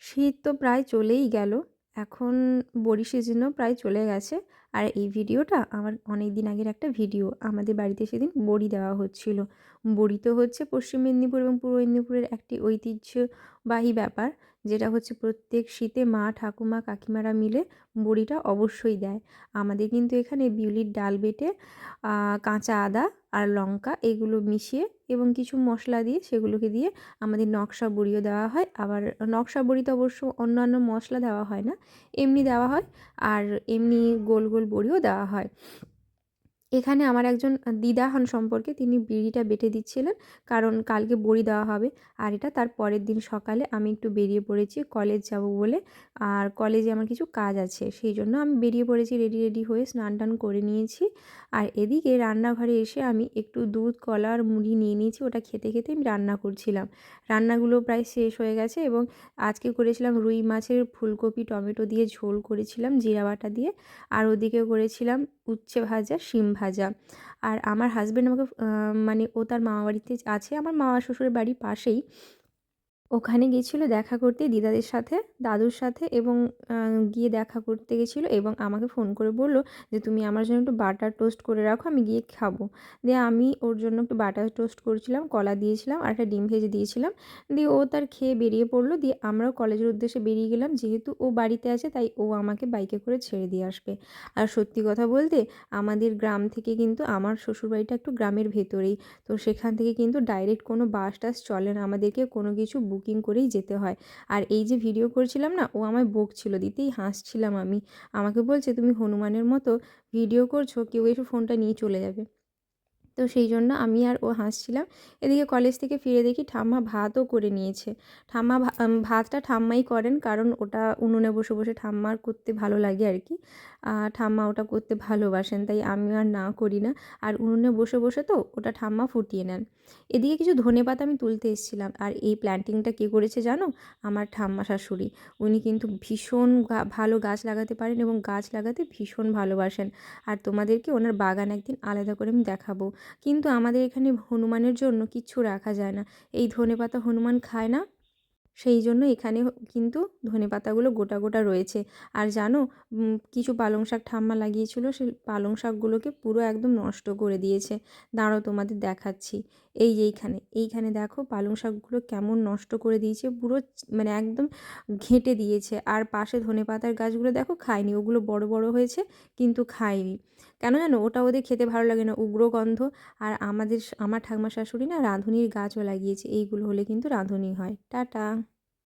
শীত তো প্রায় চলেই গেল। এখন বড়ি সিজনও প্রায় চলে গেছে। আর এই ভিডিওটা আমার অনেক দিন আগের একটা ভিডিও। আমাদের বাড়িতে সেদিন বড়ি দেওয়া হচ্ছিল। বড়ি তো হচ্ছে পশ্চিম মেদিনীপুর এবং পূর্ব মেদিনীপুরের একটি ঐতিহ্যবাহী ব্যাপার। যেটা হচ্ছে প্রত্যেক শীতে মা, ঠাকুমা, কাকিমারা মিলে বড়িটা অবশ্যই দেয়। আমাদের কিন্তু এখানে বিউলির ডাল বেটে কাঁচা আদা আর লঙ্কা এগুলো মিশিয়ে এবং কিছু মশলা দিয়ে সেগুলোকে দিয়ে আমাদের নকশা বড়িও দেওয়া হয়। আবার নকশা বড়িতে অবশ্য অন্যান্য মশলা দেওয়া হয় না, এমনি দেওয়া হয়। আর এমনি গোল গোল বড়িও দেওয়া হয়। এখানে আমার একজন দিদা হন সম্পর্কে, তিনি বিড়িটা বেটে দিচ্ছিলেন, কারণ কালকে বড়ি দেওয়া হবে। আর এটা তার পরের দিন সকালে আমি একটু বেরিয়ে পড়েছি কলেজ যাব বলে। আর কলেজে আমার কিছু কাজ আছে, সেই জন্য আমি বেরিয়ে পড়েছি রেডি হয়ে, স্নান টান করে নিয়েছি। আর এদিকে রান্নাঘরে এসে আমি একটু দুধ, কলা আর মুড়ি নিয়ে নিয়েছি, ওটা খেতে খেতে আমি রান্না করছিলাম। রান্নাগুলো প্রায় শেষ হয়ে গেছে এবং আজকে করেছিলাম রুই মাছের ফুলকপি টমেটো দিয়ে ঝোল করেছিলাম জিরা বাটা দিয়ে। আর ওদিকে করেছিলাম উচ্ছে ভাজা, শিম ভাজা। আর আমার হাসব্যান্ড আমাকে মানে ও তার মামাবাড়িতে আছে, আমার মামা শ্বশুরের বাড়ির পাশেই। ওখানে গিয়েছিল দেখা করতে দিদাদের সাথে, দাদুর সাথে, এবং গিয়ে দেখা করতে গেছিলো এবং আমাকে ফোন করে বলল যে, "তুমি আমার জন্য একটু বাটার টোস্ট করে রাখো, আমি গিয়ে খাবো।" দিয়ে আমি ওর জন্য একটু বাটার টোস্ট করেছিলাম, কলা দিয়েছিলাম আর একটা ডিম ভেজে দিয়েছিলাম। দিয়ে ও তার খেয়ে বেরিয়ে পড়লো। দিয়ে আমরাও কলেজের উদ্দেশ্যে বেরিয়ে গেলাম। যেহেতু ও বাড়িতে আছে তাই ও আমাকে বাইকে করে ছেড়ে দিয়ে আসবে। আর সত্যি কথা বলতে আমাদের গ্রাম থেকে কিন্তু আমার শ্বশুরবাড়িটা একটু গ্রামের ভেতরেই। তো সেখান থেকে কিন্তু ডাইরেক্ট কোনো বাস টাস চলে না, আমাদেরকে কোনো কিছু বুকিং করেই যেতে হয়। আর এই যে ভিডিও করছিলাম না, ও আমায় বকছিল, দিতেই হাসছিলাম আমি। আমাকে বলছে, "তুমি হনুমানের মতো ভিডিও করছো, কেউ এসে ফোনটা নিয়ে চলে যাবে।" তো সেই জন্য আমি আর ও হাসছিলাম। এদিকে কলেজ থেকে ফিরে দেখি ঠাম্মা ভাতও করে নিয়েছে। ঠাম্মা ভাতটা ঠাম্মাই করেন, কারণ ওটা উনুনে বসে বসে ঠাম্মার করতে ভালো লাগে আর কি। ঠাম্মা ওটা করতে ভালোবাসেন, তাই আমি আর না করি না। আর উনুনে বসে বসে তো ওটা ঠাম্মা ফুটিয়ে নেন। এদিকে কিছু ধনেপাতা আমি তুলতে এসেছিলাম। আর এই প্ল্যান্টিংটা কে করেছে জানো? আমার ঠাম্মা শাশুড়ি। উনি কিন্তু ভীষণ ভালো গাছ লাগাতে পারেন এবং গাছ লাগাতে ভীষণ ভালোবাসেন। আর তোমাদেরকে ওনার বাগান একদিন আলাদা করে আমি দেখাবো। কিন্তু আমাদের এখানে হনুমানের জন্য কিচ্ছু রাখা যায় না। এই ধনেপাতা হনুমান খায় না, সেই জন্য এখানে কিন্তু ধনেপাতাগুলো গোটা গোটা রয়েছে। আর জানো, কিছু পালং শাক ঠাম্মা লাগিয়েছিল, সেই পালং শাকগুলোকে পুরো একদম নষ্ট করে দিয়েছে। দাঁড়াও তোমাদের দেখাচ্ছি। এই যে এইখানে দেখো পালং শাকগুলো কেমন নষ্ট করে দিয়েছে, পুরো মানে একদম ঘেঁটে দিয়েছে। আর পাশে ধনেপাতার গাছগুলো দেখো খায়নি, ওগুলো বড় বড় হয়েছে কিন্তু খায়নি। কেন জানো? ওটা ওদের খেতে ভালো লাগে না, উগ্র গন্ধ। আর আমার ঠাকুমা শাশুড়ি না রাঁধুনির গাছও লাগিয়েছে, এইগুলো হলে কিন্তু রাঁধুনি হয়। টাটা।